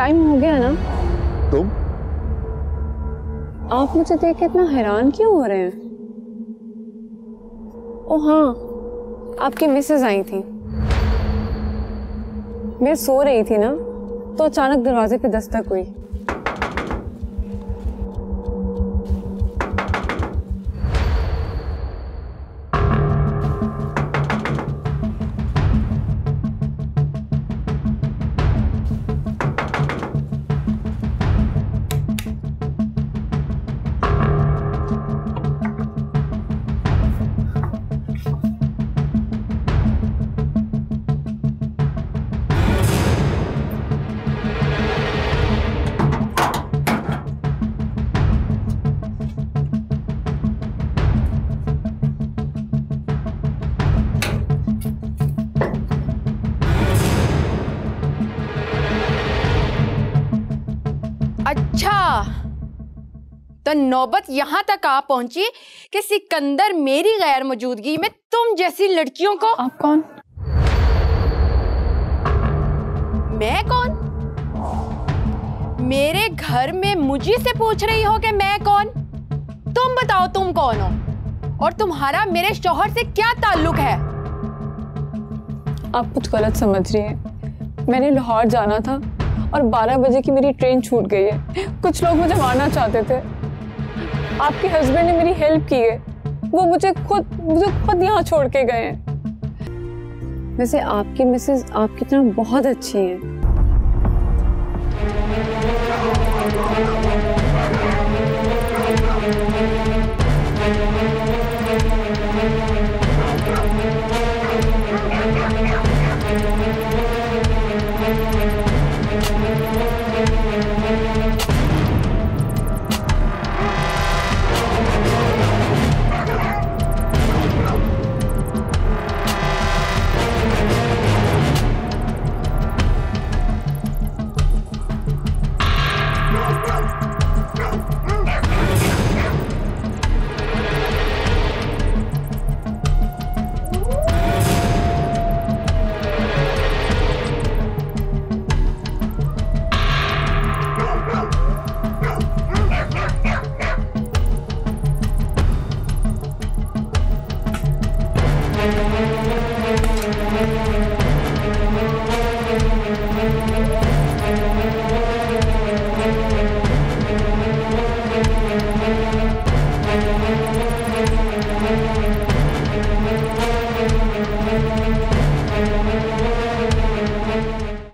Time हो गया ना। तुम? आप मुझे देख के इतना हैरान क्यों हो रहे हैं? ओ हाँ, आपकी मिसेज आई थी। मैं सो रही थी ना, तो अचानक दरवाजे पे दस्तक हुई। अच्छा, तो नौबत यहां तक आ पहुंची कि सिकंदर मेरी गैर मौजूदगी में तुम जैसी लड़कियों को। आप कौन? मैं कौन? मेरे घर में मुझे से पूछ रही हो कि मैं कौन? तुम बताओ तुम कौन हो और तुम्हारा मेरे शौहर से क्या ताल्लुक है? आप कुछ गलत समझ रही हैं। मैंने लाहौर जाना था और 12 बजे की मेरी ट्रेन छूट गई है। कुछ लोग मुझे मारना चाहते थे। आपके हस्बैंड ने मेरी हेल्प की है। वो मुझे खुद यहाँ छोड़ के गए हैं। वैसे आपकी मिसेज आपकी तरह बहुत अच्छी है।